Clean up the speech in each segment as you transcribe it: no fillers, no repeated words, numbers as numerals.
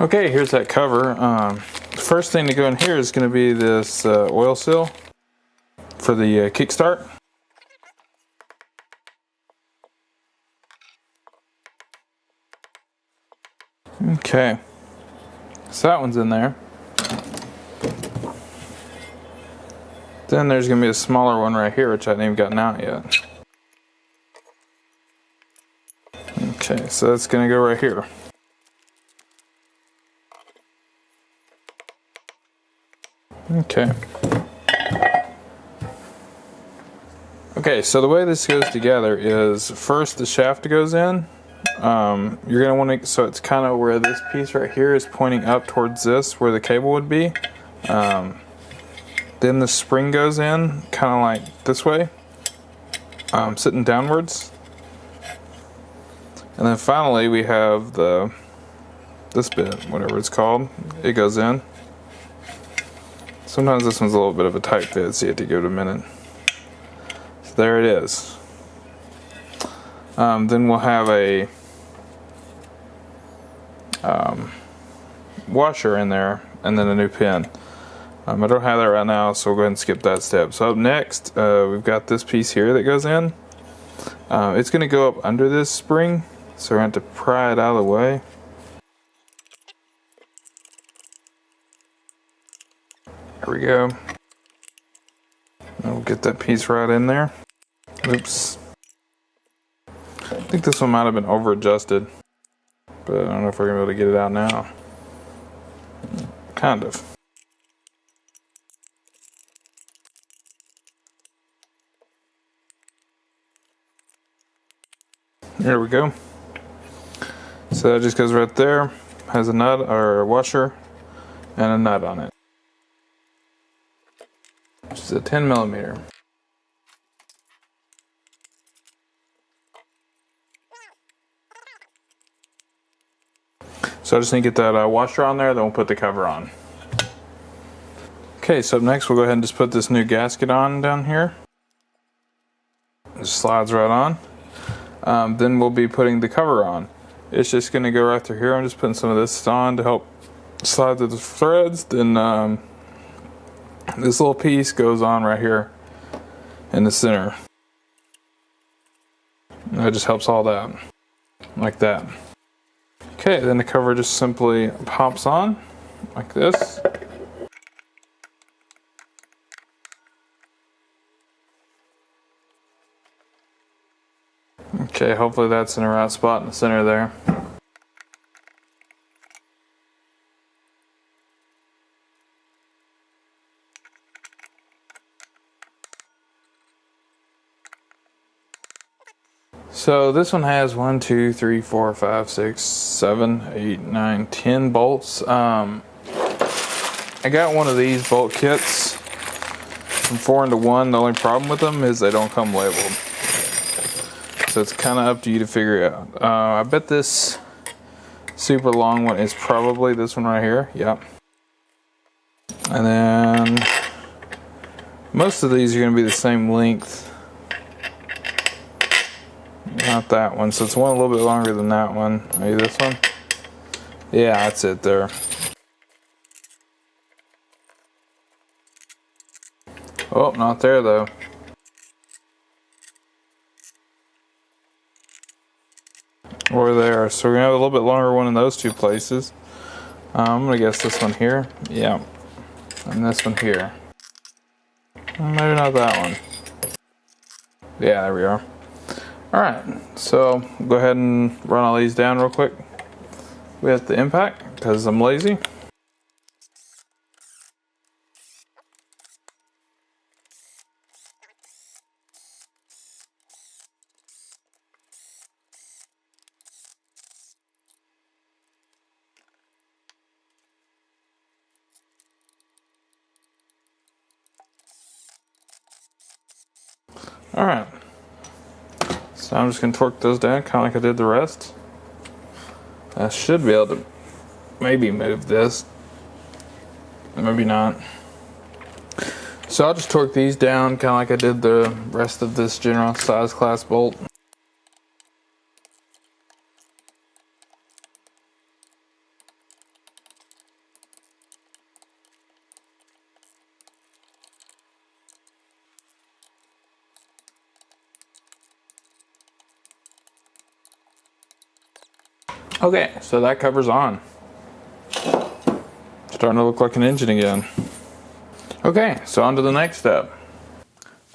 Okay, here's that cover. The first thing to go in here is going to be this oil seal for the Kickstart. Okay, so that one's in there. Then there's going to be a smaller one right here, which I haven't even gotten out yet. Okay, so that's going to go right here. Okay. Okay, so the way this goes together is first the shaft goes in. You're going to want to, so it's kind of where this piece right here is pointing up towards this, where the cable would be. Then the spring goes in, kind of like this way, sitting downwards. And then finally we have this bit, whatever it's called, it goes in. Sometimes this one's a little bit of a tight fit, so you have to give it a minute. So there it is. Then we'll have a washer in there, and then a new pin. I don't have that right now, so we'll go ahead and skip that step. So up next, we've got this piece here that goes in. It's going to go up under this spring, so we're going to have to pry it out of the way. There we go. And we'll get that piece right in there. Oops. I think this one might have been over adjusted, but I don't know if we're going to be able to get it out now. Kind of. There we go. So that just goes right there. Has a nut or a washer and a nut on it. Which is a 10mm. So I just need to get that washer on there, then we'll put the cover on. Okay, so up next we'll go ahead and just put this new gasket on down here. It just slides right on. Then we'll be putting the cover on. It's just going to go right through here. I'm just putting some of this on to help slide through the threads. Then this little piece goes on right here in the center. And that just helps all that, like that. Okay, then the cover just simply pops on like this. Okay, hopefully that's in the right spot in the center there. So this one has 1, 2, 3, 4, 5, 6, 7, 8, 9, 10 bolts. I got one of these bolt kits from 4-into-1. The only problem with them is they don't come labeled. So it's kind of up to you to figure it out. I bet this super long one is probably this one right here. Yep. And then most of these are going to be the same length. Not that one. So it's one a little bit longer than that one. Maybe this one. Yeah, that's it there. Oh, not there though. Or there. So we're gonna have a little bit longer one in those two places. I'm gonna guess this one here. Yeah. And this one here. Maybe not that one. Yeah, there we are. Alright, so go ahead and run all these down real quick with the impact because I'm lazy. Alright. So I'm just going to torque those down kind of like I did the rest. I should be able to maybe move this. Maybe not. So I'll just torque these down kind of like I did the rest of this general size class bolt. Okay, so that cover's on. Starting to look like an engine again. Okay, so on to the next step.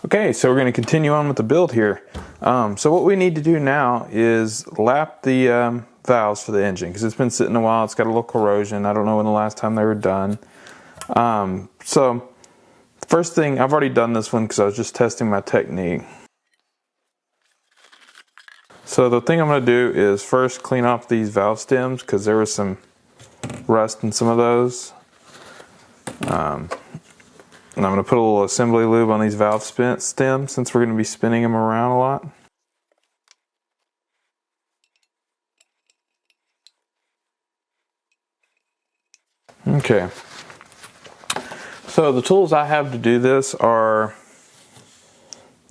Okay, so we're going to continue on with the build here. So what we need to do now is lap the valves for the engine, because it's been sitting a while. It's got a little corrosion. I don't know when the last time they were done. So the first thing, I've already done this one because I was just testing my technique. So the thing I'm going to do is first clean off these valve stems, because there was some rust in some of those. And I'm going to put a little assembly lube on these valve stems, since we're going to be spinning them around a lot. Okay. So the tools I have to do this are,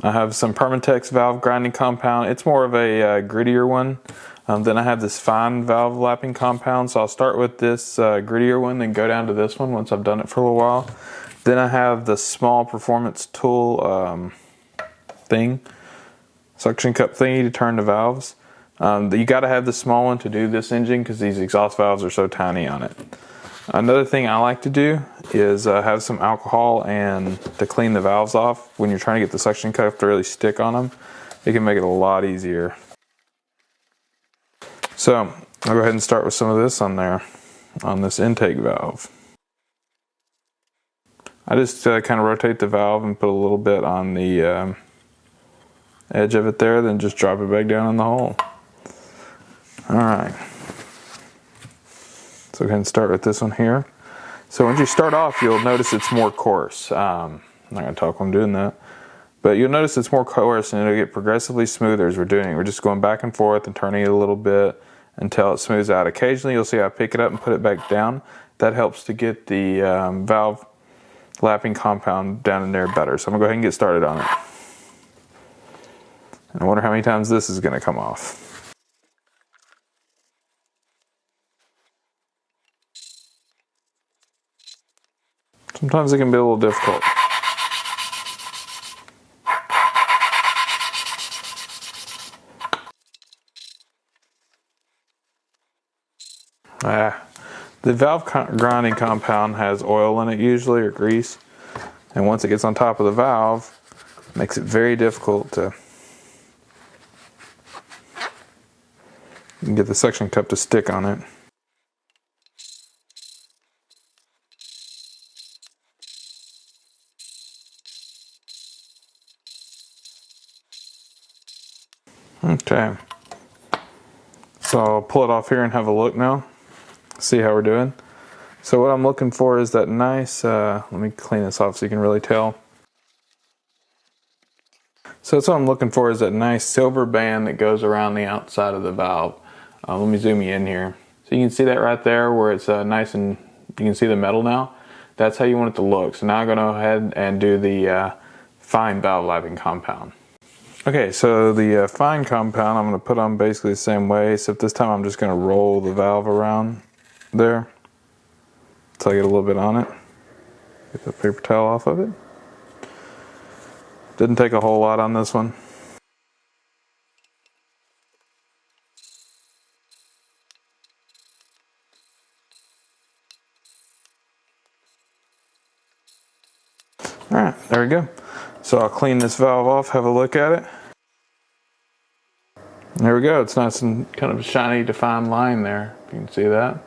I have some Permatex valve grinding compound. It's more of a grittier one. Then I have this fine valve lapping compound. So I'll start with this grittier one, then go down to this one once I've done it for a little while. Then I have the small performance tool suction cup thingy to turn the valves. You got to have the small one to do this engine, because these exhaust valves are so tiny on it. Another thing I like to do is have some alcohol and to clean the valves off. When you're trying to get the suction cup to really stick on them, it can make it a lot easier. So I'll go ahead and start with some of this on there, on this intake valve. I just kind of rotate the valve and put a little bit on the edge of it there, then just drop it back down in the hole. Alright. So go ahead and start with this one here. So once you start off, you'll notice it's more coarse. I'm not going to talk while I'm doing that. But you'll notice it's more coarse, and it'll get progressively smoother as we're doing it. We're just going back and forth and turning it a little bit until it smooths out. Occasionally you'll see I pick it up and put it back down. That helps to get the valve lapping compound down in there better. So I'm going to go ahead and get started on it. And I wonder how many times this is going to come off. Sometimes it can be a little difficult. The valve grinding compound has oil in it usually, or grease, and once it gets on top of the valve, it makes it very difficult to get the suction cup to stick on it. Okay, so I'll pull it off here and have a look now, see how we're doing. So what I'm looking for is that nice, let me clean this off so you can really tell. So that's what I'm looking for, is that nice silver band that goes around the outside of the valve. Let me zoom you in here. So you can see that right there where it's nice and you can see the metal now. That's how you want it to look. So now I'm going to go ahead and do the fine valve lapping compound. Okay, so the fine compound I'm going to put on basically the same way, except this time I'm just going to roll the valve around there until I get a little bit on it. Get the paper towel off of it. Didn't take a whole lot on this one. Alright, there we go. So I'll clean this valve off, have a look at it. There we go, it's nice and kind of a shiny defined line there. If you can see that.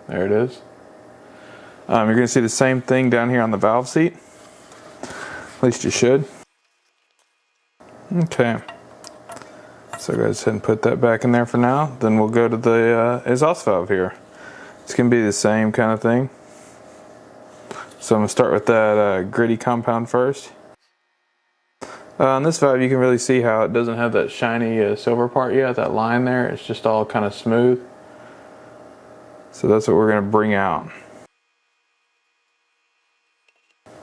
There it is. You're going to see the same thing down here on the valve seat. At least you should. Okay. So go ahead and put that back in there for now. Then we'll go to the exhaust valve here. It's going to be the same kind of thing. So I'm going to start with that gritty compound first. On this valve you can really see how it doesn't have that shiny silver part yet, that line there. It's just all kind of smooth. So that's what we're going to bring out.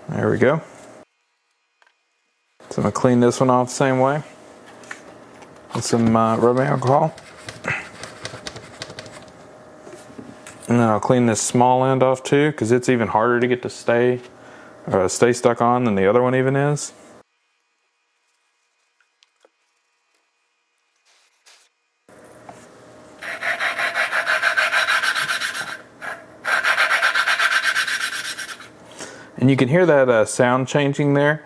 There we go. So I'm going to clean this one off the same way with some rubbing alcohol. And then I'll clean this small end off too, because it's even harder to get to stay stuck on than the other one even is. And you can hear that sound changing there,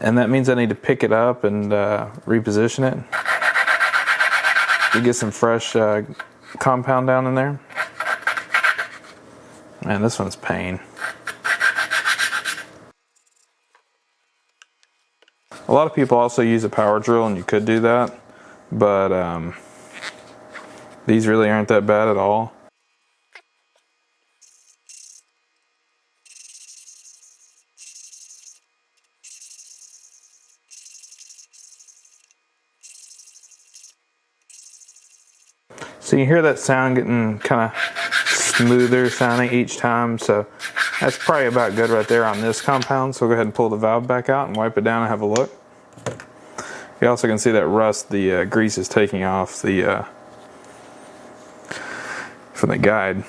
and that means I need to pick it up and reposition it. You get some fresh compound down in there. Man, this one's pain. A lot of people also use a power drill, and you could do that, but these really aren't that bad at all. So you hear that sound getting kind of smoother sounding each time, so that's probably about good right there on this compound. So we'll go ahead and pull the valve back out and wipe it down and have a look. You also can see that rust, the grease is taking off the from the guide.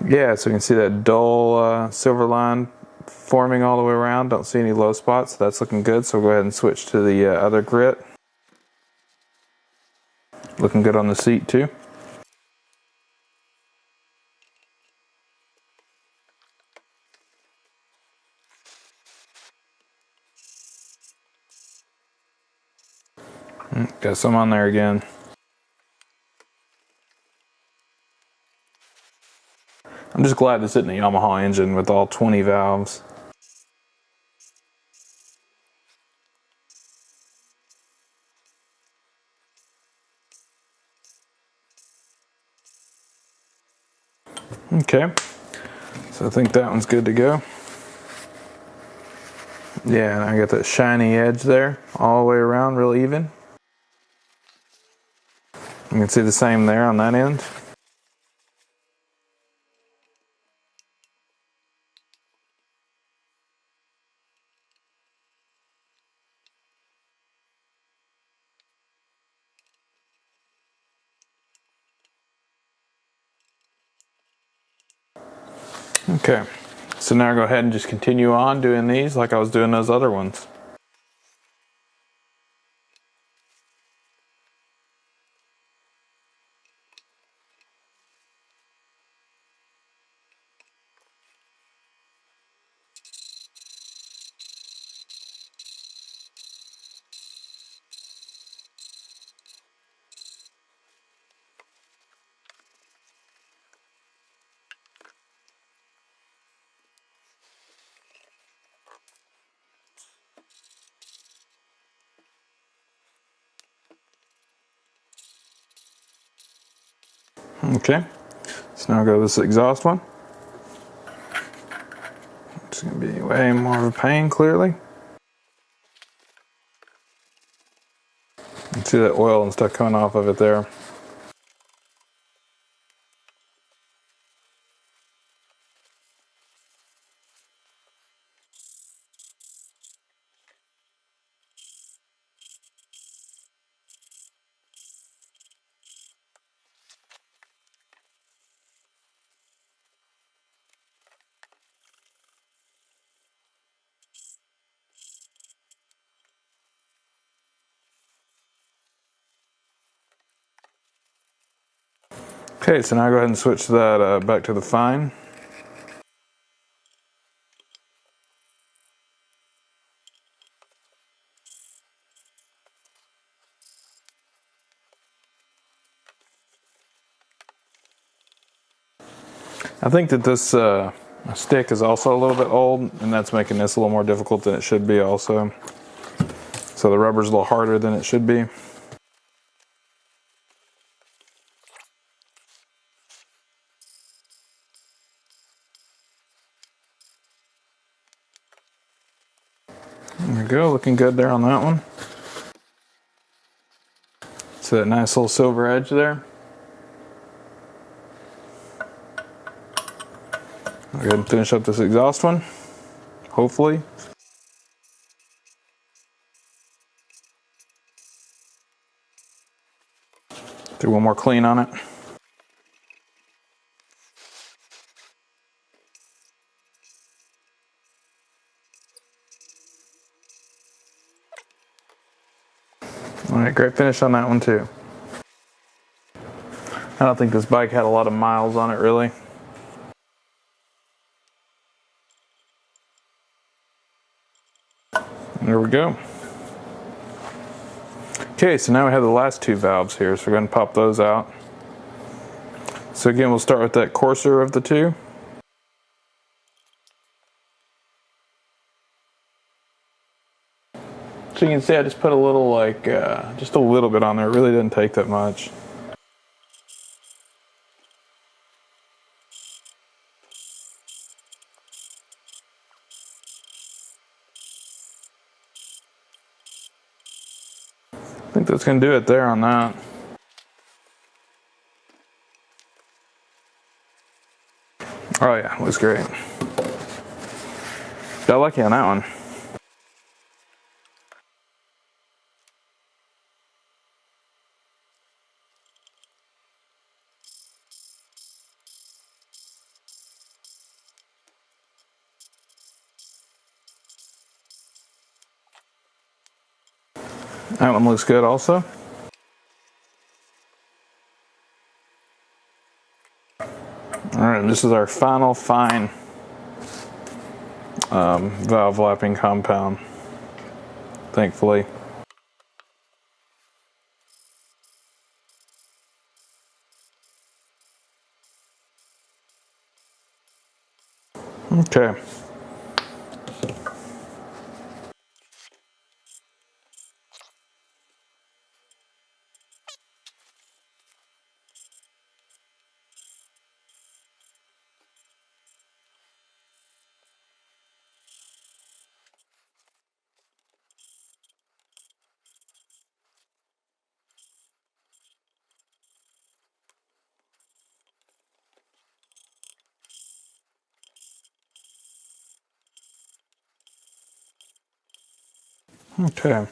Yeah, so you can see that dull silver line forming all the way around. Don't see any low spots, so that's looking good. So we'll go ahead and switch to the other grit. Looking good on the seat too. Got some on there again. I'm just glad it's in the Yamaha engine with all 20 valves. Okay, so I think that one's good to go. Yeah, and I got that shiny edge there all the way around, real even. You can see the same there on that end. Okay, so now I'll go ahead and just continue on doing these like I was doing those other ones. Okay, so now I'll go to this exhaust one. It's going to be way more of a pain, clearly. You can see that oil and stuff coming off of it there. Okay, so now go ahead and switch that back to the fine. I think that this stick is also a little bit old, and that's making this a little more difficult than it should be also. So the rubber's a little harder than it should be. There we go, looking good there on that one. So that nice little silver edge there. I'll go ahead and finish up this exhaust one, hopefully. Do one more clean on it. All right, great finish on that one too. I don't think this bike had a lot of miles on it really. There we go. Okay, so now we have the last two valves here, so we're going to pop those out. So again, we'll start with that coarser of the two. So you can see I just put a little, just a little bit on there. It really didn't take that much. I think that's going to do it there on that. Oh yeah, looks great. Got lucky on that one. That one looks good also. Alright, this is our final fine valve lapping compound, thankfully. Okay. Okay.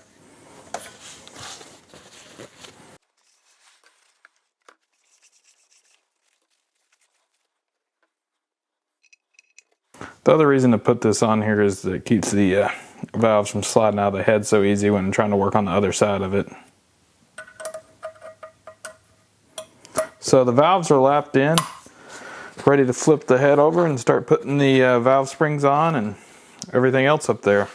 The other reason to put this on here is that it keeps the valves from sliding out of the head so easy when trying to work on the other side of it. So the valves are lapped in, ready to flip the head over and start putting the valve springs on and everything else up there.